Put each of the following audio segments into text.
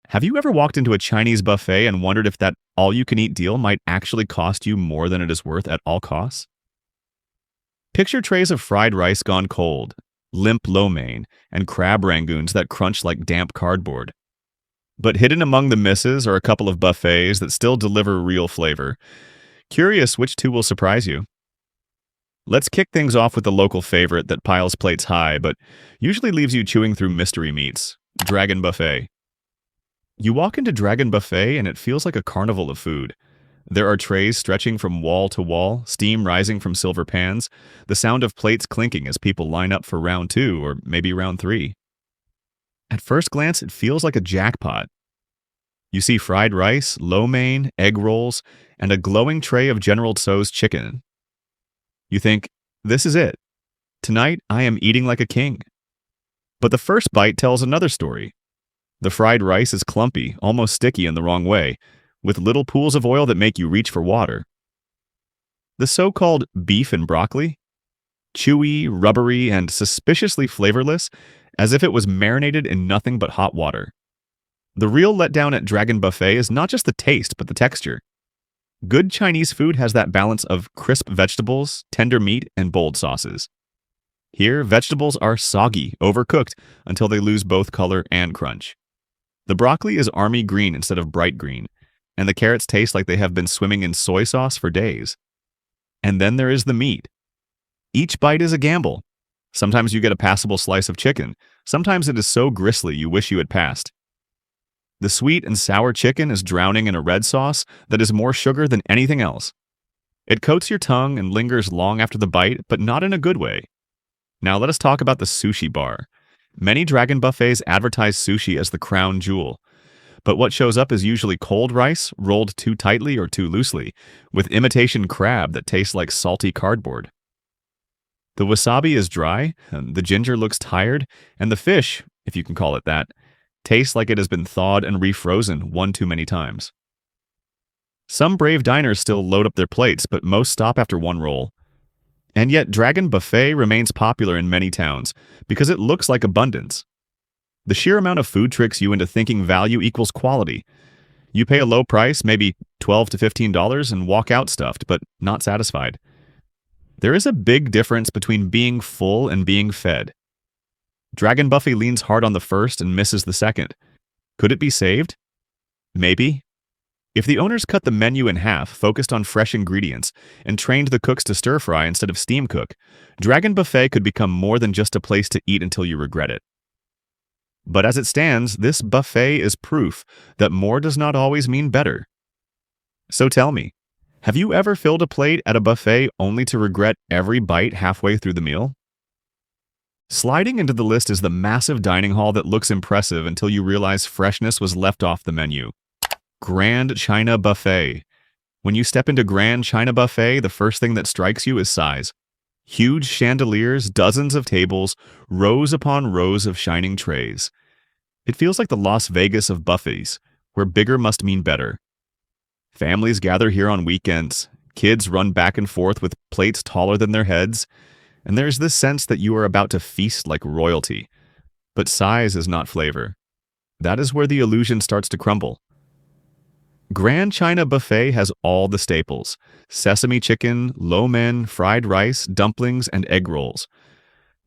Have you ever walked into a Chinese buffet and wondered if that all-you-can-eat deal might actually cost you more than it is worth at all costs? Picture trays of fried rice gone cold, limp lo mein, and crab rangoons that crunch like damp cardboard. But hidden among the misses are a couple of buffets that still deliver real flavor. Curious which two will surprise you. Let's kick things off with the local favorite that piles plates high, but usually leaves you chewing through mystery meats, Dragon Buffet. You walk into Dragon Buffet and it feels like a carnival of food. There are trays stretching from wall to wall, steam rising from silver pans, the sound of plates clinking as people line up for round two or maybe round three. At first glance, it feels like a jackpot. You see fried rice, lo mein, egg rolls, and a glowing tray of General Tso's chicken. You think, this is it. Tonight, I am eating like a king. But the first bite tells another story. The fried rice is clumpy, almost sticky in the wrong way, with little pools of oil that make you reach for water. The so-called beef and broccoli? Chewy, rubbery, and suspiciously flavorless, as if it was marinated in nothing but hot water. The real letdown at Dragon Buffet is not just the taste, but the texture. Good Chinese food has that balance of crisp vegetables, tender meat, and bold sauces. Here, vegetables are soggy, overcooked, until they lose both color and crunch. The broccoli is army green instead of bright green, and the carrots taste like they have been swimming in soy sauce for days. And then there is the meat. Each bite is a gamble. Sometimes you get a passable slice of chicken. Sometimes it is so gristly you wish you had passed. The sweet and sour chicken is drowning in a red sauce that is more sugar than anything else. It coats your tongue and lingers long after the bite, but not in a good way. Now let us talk about the sushi bar. Many Dragon Buffets advertise sushi as the crown jewel, but what shows up is usually cold rice, rolled too tightly or too loosely, with imitation crab that tastes like salty cardboard. The wasabi is dry, the ginger looks tired, and the fish, if you can call it that, tastes like it has been thawed and refrozen one too many times. Some brave diners still load up their plates, but most stop after one roll. And yet Dragon Buffet remains popular in many towns because it looks like abundance. The sheer amount of food tricks you into thinking value equals quality. You pay a low price, maybe $12 to $15, and walk out stuffed, but not satisfied. There is a big difference between being full and being fed. Dragon Buffet leans hard on the first and misses the second. Could it be saved? Maybe. If the owners cut the menu in half, focused on fresh ingredients, and trained the cooks to stir-fry instead of steam cook, Dragon Buffet could become more than just a place to eat until you regret it. But as it stands, this buffet is proof that more does not always mean better. So tell me, have you ever filled a plate at a buffet only to regret every bite halfway through the meal? Sliding into the list is the massive dining hall that looks impressive until you realize freshness was left off the menu. Grand China Buffet. When you step into Grand China Buffet, the first thing that strikes you is size. Huge chandeliers, dozens of tables, rows upon rows of shining trays. It feels like the Las Vegas of buffets, where bigger must mean better. Families gather here on weekends. Kids run back and forth with plates taller than their heads. And there's this sense that you are about to feast like royalty. But size is not flavor. That is where the illusion starts to crumble. Grand China Buffet has all the staples: sesame chicken, lo mein, fried rice, dumplings, and egg rolls.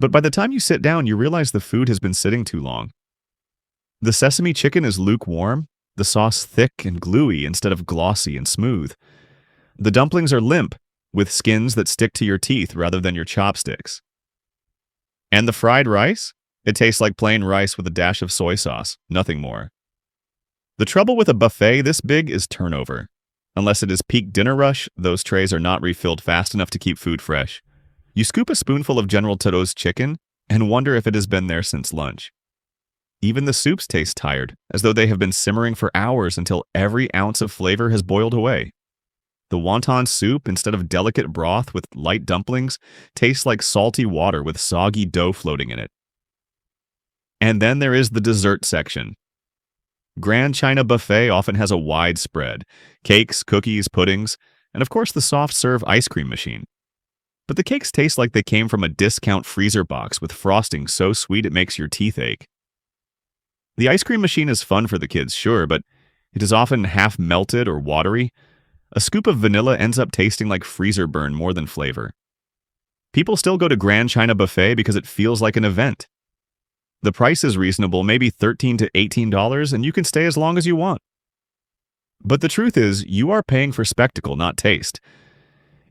But by the time you sit down, you realize the food has been sitting too long. The sesame chicken is lukewarm, the sauce thick and gluey instead of glossy and smooth. The dumplings are limp, with skins that stick to your teeth rather than your chopsticks. And the fried rice? It tastes like plain rice with a dash of soy sauce, nothing more. The trouble with a buffet this big is turnover. Unless it is peak dinner rush, those trays are not refilled fast enough to keep food fresh. You scoop a spoonful of General Tso's chicken and wonder if it has been there since lunch. Even the soups taste tired, as though they have been simmering for hours until every ounce of flavor has boiled away. The wonton soup, instead of delicate broth with light dumplings, tastes like salty water with soggy dough floating in it. And then there is the dessert section. Grand China Buffet often has a wide spread: cakes, cookies, puddings, and of course the soft-serve ice cream machine. But the cakes taste like they came from a discount freezer box with frosting so sweet it makes your teeth ache. The ice cream machine is fun for the kids, sure, but it is often half melted or watery. A scoop of vanilla ends up tasting like freezer burn more than flavor. People still go to Grand China Buffet because it feels like an event. The price is reasonable, maybe $13 to $18, and you can stay as long as you want. But the truth is, you are paying for spectacle, not taste.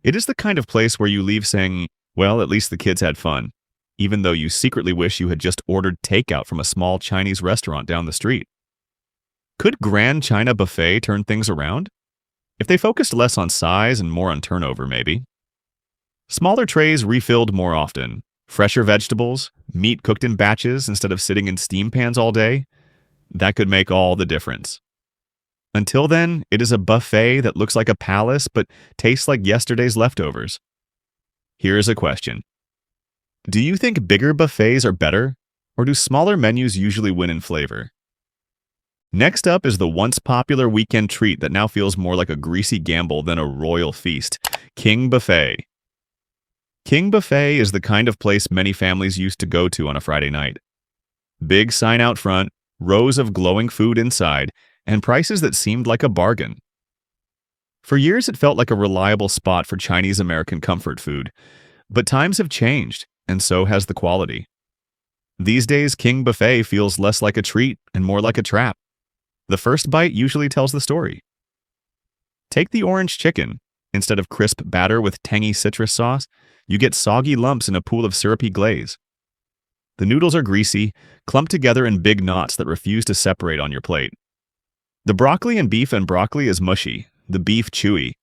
It is the kind of place where you leave saying, well, at least the kids had fun, even though you secretly wish you had just ordered takeout from a small Chinese restaurant down the street. Could Grand China Buffet turn things around? If they focused less on size and more on turnover, maybe. Smaller trays refilled more often, fresher vegetables, meat cooked in batches instead of sitting in steam pans all day, that could make all the difference. Until then, it is a buffet that looks like a palace but tastes like yesterday's leftovers. Here is a question. Do you think bigger buffets are better, or do smaller menus usually win in flavor? Next up is the once popular weekend treat that now feels more like a greasy gamble than a royal feast, King Buffet. King Buffet is the kind of place many families used to go to on a Friday night. Big sign out front, rows of glowing food inside, and prices that seemed like a bargain. For years, it felt like a reliable spot for Chinese American comfort food. But times have changed, and so has the quality. These days, King Buffet feels less like a treat and more like a trap. The first bite usually tells the story. Take the orange chicken. Instead of crisp batter with tangy citrus sauce, you get soggy lumps in a pool of syrupy glaze. The noodles are greasy, clumped together in big knots that refuse to separate on your plate. The broccoli and broccoli is mushy, the beef chewy.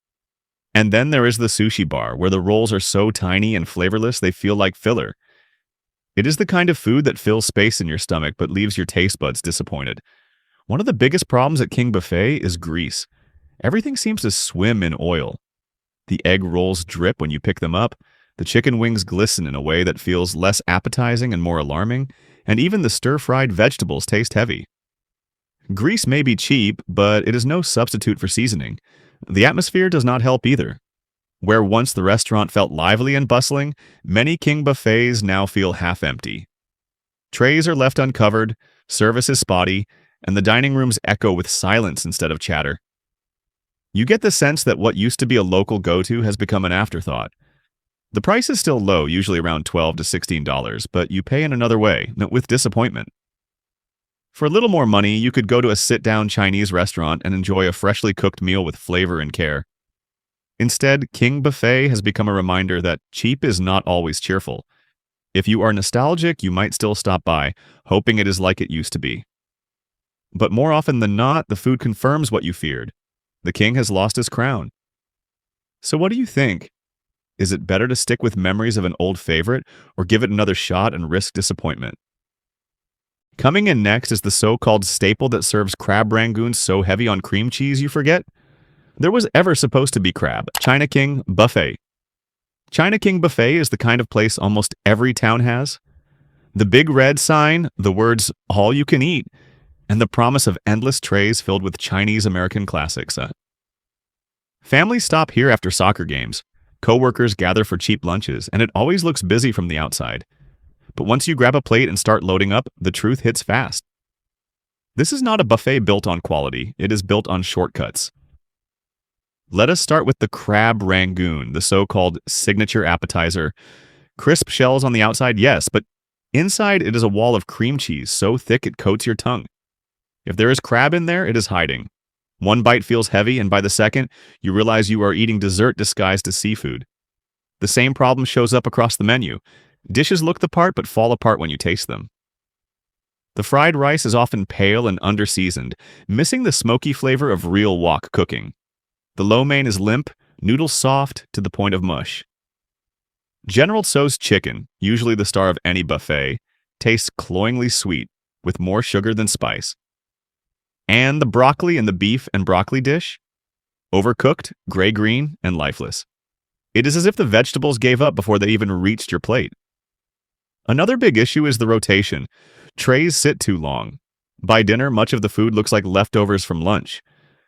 And then there is the sushi bar, where the rolls are so tiny and flavorless they feel like filler. It is the kind of food that fills space in your stomach but leaves your taste buds disappointed. One of the biggest problems at King Buffet is grease. Everything seems to swim in oil. The egg rolls drip when you pick them up, the chicken wings glisten in a way that feels less appetizing and more alarming, and even the stir-fried vegetables taste heavy. Grease may be cheap, but it is no substitute for seasoning. The atmosphere does not help either. Where once the restaurant felt lively and bustling, many King Buffets now feel half-empty. Trays are left uncovered, service is spotty, and the dining rooms echo with silence instead of chatter. You get the sense that what used to be a local go-to has become an afterthought. The price is still low, usually around $12 to $16, but you pay in another way, with disappointment. For a little more money, you could go to a sit-down Chinese restaurant and enjoy a freshly cooked meal with flavor and care. Instead, King Buffet has become a reminder that cheap is not always cheerful. If you are nostalgic, you might still stop by, hoping it is like it used to be. But more often than not, the food confirms what you feared. The king has lost his crown. So what do you think? Is it better to stick with memories of an old favorite or give it another shot and risk disappointment? Coming in next is the so-called staple that serves crab rangoons so heavy on cream cheese you forget. There was ever supposed to be crab, China King Buffet. China King Buffet is the kind of place almost every town has. The big red sign, the words, all you can eat, and the promise of endless trays filled with Chinese American classics. Families stop here after soccer games. Coworkers gather for cheap lunches, and it always looks busy from the outside. But once you grab a plate and start loading up, the truth hits fast. This is not a buffet built on quality, it is built on shortcuts. Let us start with the crab rangoon, the so-called signature appetizer. Crisp shells on the outside, yes, but inside it is a wall of cream cheese so thick it coats your tongue. If there is crab in there, it is hiding. One bite feels heavy, and by the second, you realize you are eating dessert disguised as seafood. The same problem shows up across the menu. Dishes look the part but fall apart when you taste them. The fried rice is often pale and under-seasoned, missing the smoky flavor of real wok cooking. The lo mein is limp, noodles soft to the point of mush. General Tso's chicken, usually the star of any buffet, tastes cloyingly sweet, with more sugar than spice. And the broccoli in the beef and broccoli dish? Overcooked, gray-green, and lifeless. It is as if the vegetables gave up before they even reached your plate. Another big issue is the rotation. Trays sit too long. By dinner, much of the food looks like leftovers from lunch.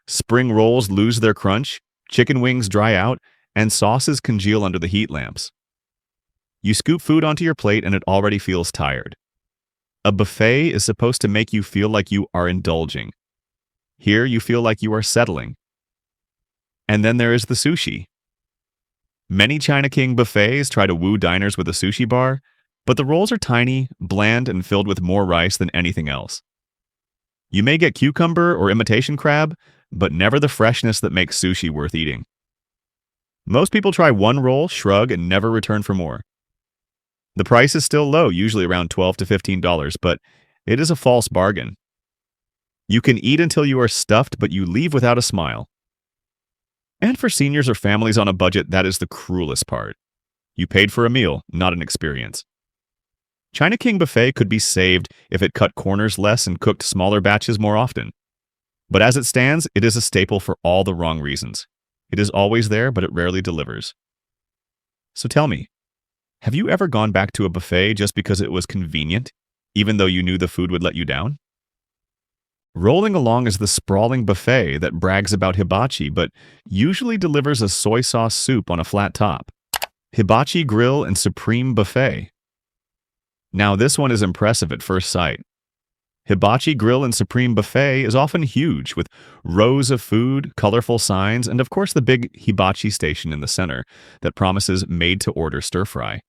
Spring rolls lose their crunch, chicken wings dry out, and sauces congeal under the heat lamps. You scoop food onto your plate and it already feels tired. A buffet is supposed to make you feel like you are indulging. Here, you feel like you are settling. And then there is the sushi. Many China King buffets try to woo diners with a sushi bar, but the rolls are tiny, bland, and filled with more rice than anything else. You may get cucumber or imitation crab, but never the freshness that makes sushi worth eating. Most people try one roll, shrug, and never return for more. The price is still low, usually around $12 to $15, but it is a false bargain. You can eat until you are stuffed, but you leave without a smile. And for seniors or families on a budget, that is the cruelest part. You paid for a meal, not an experience. China King Buffet could be saved if it cut corners less and cooked smaller batches more often. But as it stands, it is a staple for all the wrong reasons. It is always there, but it rarely delivers. So tell me, have you ever gone back to a buffet just because it was convenient, even though you knew the food would let you down? Rolling along is the sprawling buffet that brags about hibachi, but usually delivers a soy sauce soup on a flat top. Hibachi Grill and Supreme Buffet. Now this one is impressive at first sight. Hibachi Grill and Supreme Buffet is often huge, with rows of food, colorful signs, and of course the big hibachi station in the center that promises made-to-order stir-fry.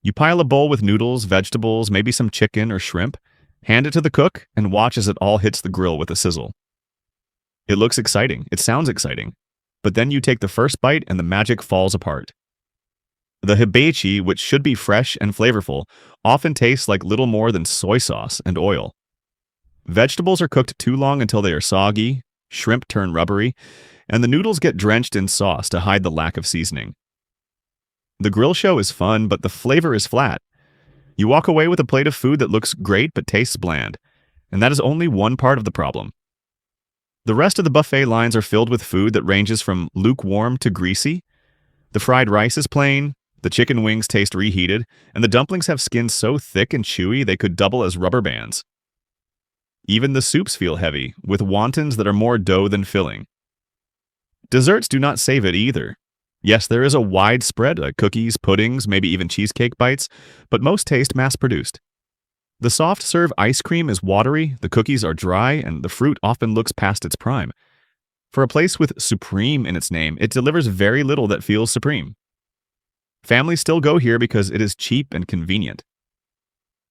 You pile a bowl with noodles, vegetables, maybe some chicken or shrimp, hand it to the cook, and watch as it all hits the grill with a sizzle. It looks exciting, it sounds exciting, but then you take the first bite and the magic falls apart. The hibachi, which should be fresh and flavorful, often tastes like little more than soy sauce and oil. Vegetables are cooked too long until they are soggy, shrimp turn rubbery, and the noodles get drenched in sauce to hide the lack of seasoning. The grill show is fun, but the flavor is flat. You walk away with a plate of food that looks great but tastes bland, and that is only one part of the problem. The rest of the buffet lines are filled with food that ranges from lukewarm to greasy. The fried rice is plain, the chicken wings taste reheated, and the dumplings have skins so thick and chewy they could double as rubber bands. Even the soups feel heavy, with wontons that are more dough than filling. Desserts do not save it either. Yes, there is a wide spread, like cookies, puddings, maybe even cheesecake bites, but most taste mass-produced. The soft-serve ice cream is watery, the cookies are dry, and the fruit often looks past its prime. For a place with Supreme in its name, it delivers very little that feels supreme. Families still go here because it is cheap and convenient.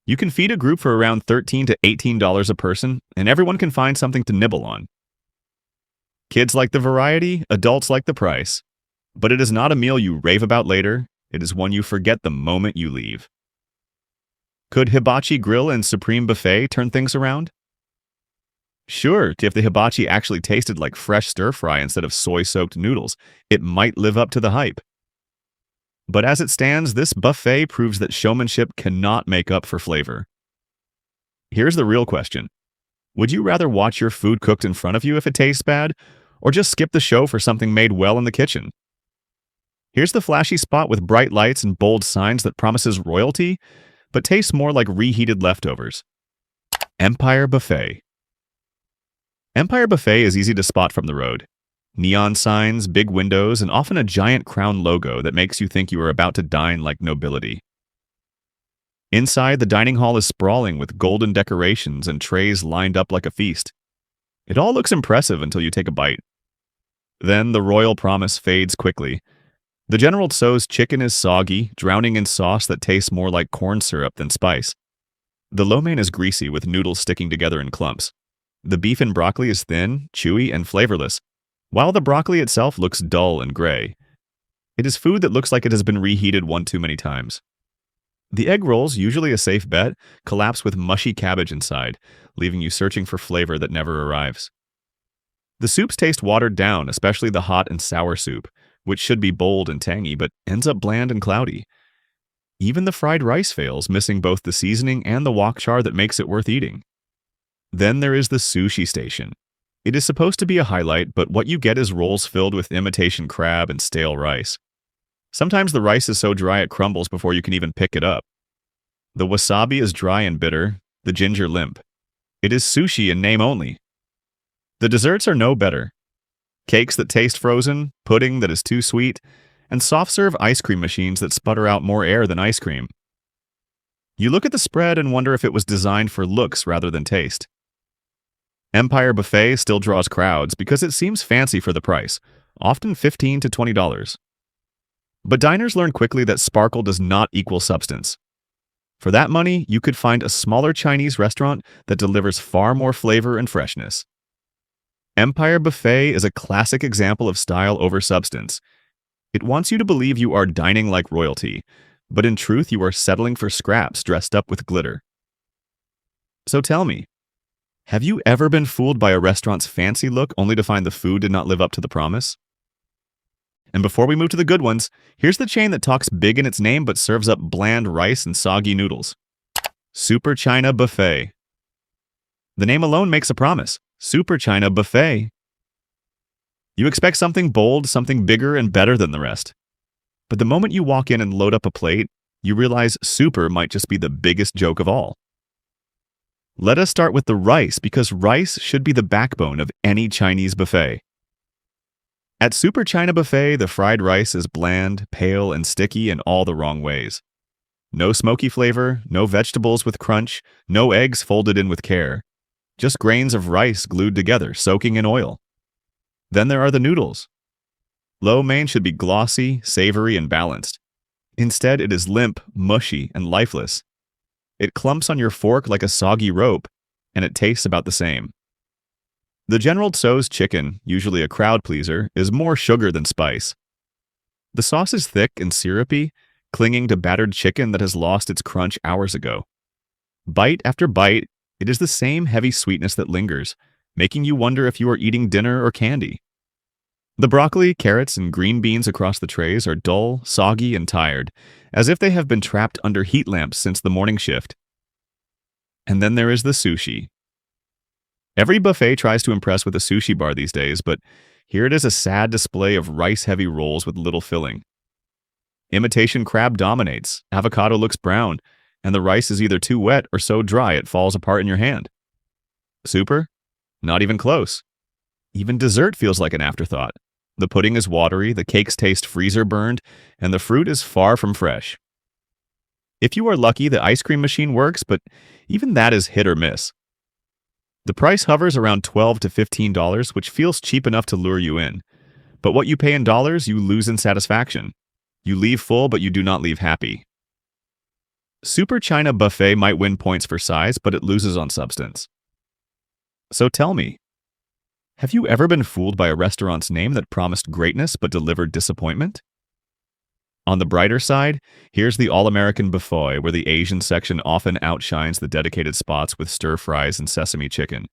You can feed a group for around $13 to $18 a person, and everyone can find something to nibble on. Kids like the variety, adults like the price. But it is not a meal you rave about later, it is one you forget the moment you leave. Could Hibachi Grill and Supreme Buffet turn things around? Sure, if the hibachi actually tasted like fresh stir-fry instead of soy-soaked noodles, it might live up to the hype. But as it stands, this buffet proves that showmanship cannot make up for flavor. Here's the real question. Would you rather watch your food cooked in front of you if it tastes bad, or just skip the show for something made well in the kitchen? Here's the flashy spot with bright lights and bold signs that promises royalty, but tastes more like reheated leftovers. Empire Buffet. Empire Buffet is easy to spot from the road. Neon signs, big windows, and often a giant crown logo that makes you think you are about to dine like nobility. Inside, the dining hall is sprawling with golden decorations and trays lined up like a feast. It all looks impressive until you take a bite. Then the royal promise fades quickly. The General Tso's chicken is soggy, drowning in sauce that tastes more like corn syrup than spice. The lo mein is greasy with noodles sticking together in clumps. The beef and broccoli is thin, chewy, and flavorless, while the broccoli itself looks dull and gray. It is food that looks like it has been reheated one too many times. The egg rolls, usually a safe bet, collapse with mushy cabbage inside, leaving you searching for flavor that never arrives. The soups taste watered down, especially the hot and sour soup, which should be bold and tangy, but ends up bland and cloudy. Even the fried rice fails, missing both the seasoning and the wok char that makes it worth eating. Then there is the sushi station. It is supposed to be a highlight, but what you get is rolls filled with imitation crab and stale rice. Sometimes the rice is so dry it crumbles before you can even pick it up. The wasabi is dry and bitter, the ginger limp. It is sushi in name only. The desserts are no better. Cakes that taste frozen, pudding that is too sweet, and soft-serve ice cream machines that sputter out more air than ice cream. You look at the spread and wonder if it was designed for looks rather than taste. Empire Buffet still draws crowds because it seems fancy for the price, often $15 to $20. But diners learn quickly that sparkle does not equal substance. For that money, you could find a smaller Chinese restaurant that delivers far more flavor and freshness. Empire Buffet is a classic example of style over substance. It wants you to believe you are dining like royalty, but in truth you are settling for scraps dressed up with glitter. So tell me, have you ever been fooled by a restaurant's fancy look only to find the food did not live up to the promise? And before we move to the good ones, here's the chain that talks big in its name but serves up bland rice and soggy noodles. Super China Buffet. The name alone makes a promise. Super China Buffet. You expect something bold, something bigger and better than the rest. But the moment you walk in and load up a plate, you realize super might just be the biggest joke of all. Let us start with the rice, because rice should be the backbone of any Chinese buffet. At Super China Buffet, the fried rice is bland, pale, and sticky in all the wrong ways. No smoky flavor, no vegetables with crunch, no eggs folded in with care. Just grains of rice glued together, soaking in oil. Then there are the noodles. Lo mein should be glossy, savory, and balanced. Instead, it is limp, mushy, and lifeless. It clumps on your fork like a soggy rope, and it tastes about the same. The General Tso's chicken, usually a crowd pleaser, is more sugar than spice. The sauce is thick and syrupy, clinging to battered chicken that has lost its crunch hours ago. Bite after bite, it is the same heavy sweetness that lingers, making you wonder if you are eating dinner or candy. The broccoli, carrots, and green beans across the trays are dull, soggy, and tired, as if they have been trapped under heat lamps since the morning shift. And then there is the sushi. Every buffet tries to impress with a sushi bar these days, but here it is, a sad display of rice-heavy rolls with little filling. Imitation crab dominates, avocado looks brown, and the rice is either too wet or so dry it falls apart in your hand. Super? Not even close. Even dessert feels like an afterthought. The pudding is watery, the cakes taste freezer-burned, and the fruit is far from fresh. If you are lucky, the ice cream machine works, but even that is hit or miss. The price hovers around $12 to $15, which feels cheap enough to lure you in. But what you pay in dollars, you lose in satisfaction. You leave full, but you do not leave happy. Super China Buffet might win points for size, but it loses on substance. So tell me, have you ever been fooled by a restaurant's name that promised greatness but delivered disappointment? On the brighter side, here's the All-American Buffet, where the Asian section often outshines the dedicated spots with stir-fries and sesame chicken.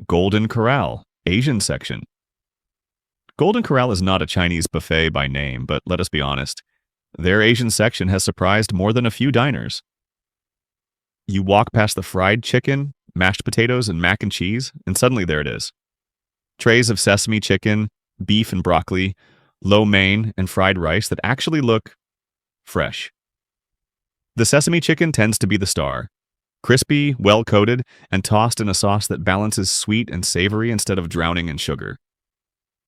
Golden Corral, Asian section. Golden Corral is not a Chinese buffet by name, but let us be honest, their Asian section has surprised more than a few diners. You walk past the fried chicken, mashed potatoes, and mac and cheese, and suddenly there it is. Trays of sesame chicken, beef and broccoli, lo mein, and fried rice that actually look fresh. The sesame chicken tends to be the star. Crispy, well-coated, and tossed in a sauce that balances sweet and savory instead of drowning in sugar.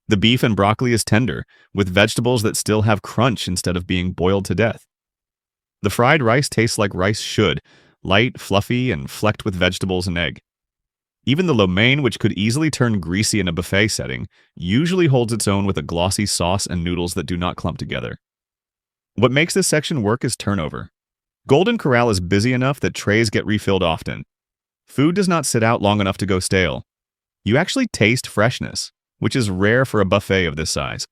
The beef and broccoli is tender, with vegetables that still have crunch instead of being boiled to death. The fried rice tastes like rice should, light, fluffy, and flecked with vegetables and egg. Even the lo mein, which could easily turn greasy in a buffet setting, usually holds its own with a glossy sauce and noodles that do not clump together. What makes this section work is turnover. Golden Corral is busy enough that trays get refilled often. Food does not sit out long enough to go stale. You actually taste freshness, which is rare for a buffet of this size.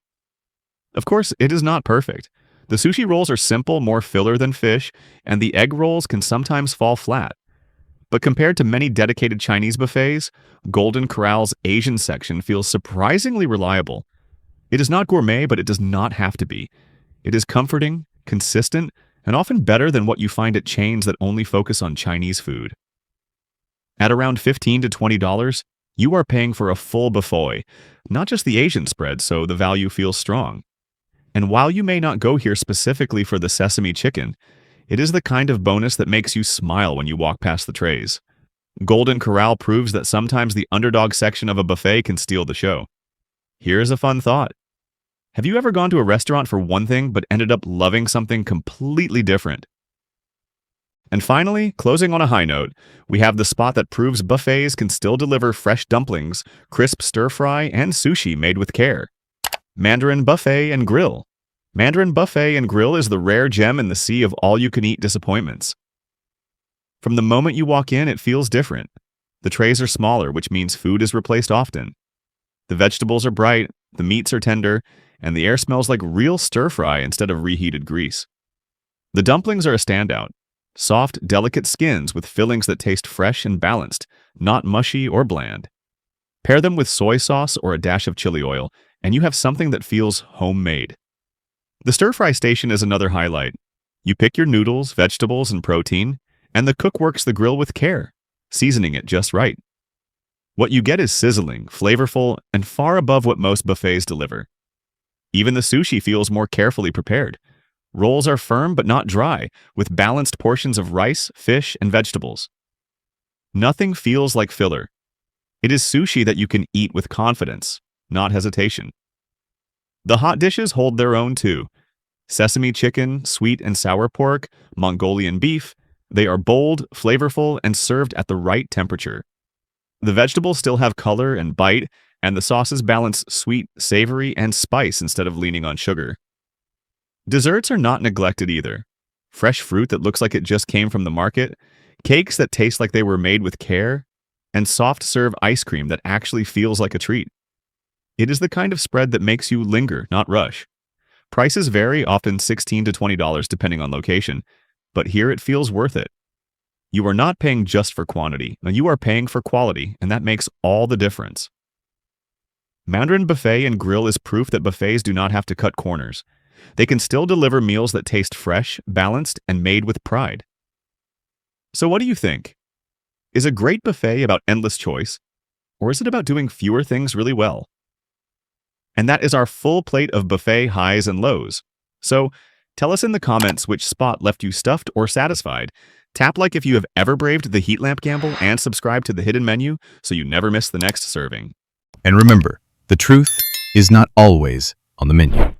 Of course, it is not perfect. The sushi rolls are simple, more filler than fish, and the egg rolls can sometimes fall flat. But compared to many dedicated Chinese buffets, Golden Corral's Asian section feels surprisingly reliable. It is not gourmet, but it does not have to be. It is comforting, consistent, and often better than what you find at chains that only focus on Chinese food. At around $15 to $20, you are paying for a full buffet, not just the Asian spread, so the value feels strong. And while you may not go here specifically for the sesame chicken, it is the kind of bonus that makes you smile when you walk past the trays. Golden Corral proves that sometimes the underdog section of a buffet can steal the show. Here's a fun thought. Have you ever gone to a restaurant for one thing but ended up loving something completely different? And finally, closing on a high note, we have the spot that proves buffets can still deliver fresh dumplings, crisp stir-fry, and sushi made with care. Mandarin Buffet and Grill. Mandarin Buffet and Grill is the rare gem in the sea of all-you-can-eat disappointments. From the moment you walk in, it feels different. The trays are smaller, which means food is replaced often. The vegetables are bright, the meats are tender, and the air smells like real stir-fry instead of reheated grease. The dumplings are a standout. Soft, delicate skins with fillings that taste fresh and balanced, not mushy or bland. Pair them with soy sauce or a dash of chili oil, and you have something that feels homemade. The stir-fry station is another highlight. You pick your noodles, vegetables, and protein, and the cook works the grill with care, seasoning it just right. What you get is sizzling, flavorful, and far above what most buffets deliver. Even the sushi feels more carefully prepared. Rolls are firm but not dry, with balanced portions of rice, fish, and vegetables. Nothing feels like filler. It is sushi that you can eat with confidence, not hesitation. The hot dishes hold their own too. Sesame chicken, sweet and sour pork, Mongolian beef, they are bold, flavorful, and served at the right temperature. The vegetables still have color and bite, and the sauces balance sweet, savory, and spice instead of leaning on sugar. Desserts are not neglected either. Fresh fruit that looks like it just came from the market, cakes that taste like they were made with care, and soft-serve ice cream that actually feels like a treat. It is the kind of spread that makes you linger, not rush. Prices vary, often $16 to $20 depending on location, but here it feels worth it. You are not paying just for quantity, you are paying for quality, and that makes all the difference. Mandarin Buffet and Grill is proof that buffets do not have to cut corners. They can still deliver meals that taste fresh, balanced, and made with pride. So what do you think? Is a great buffet about endless choice, or is it about doing fewer things really well? And that is our full plate of buffet highs and lows. So tell us in the comments which spot left you stuffed or satisfied. Tap like if you have ever braved the heat lamp gamble, and subscribe to the hidden menu so you never miss the next serving. And remember, the truth is not always on the menu.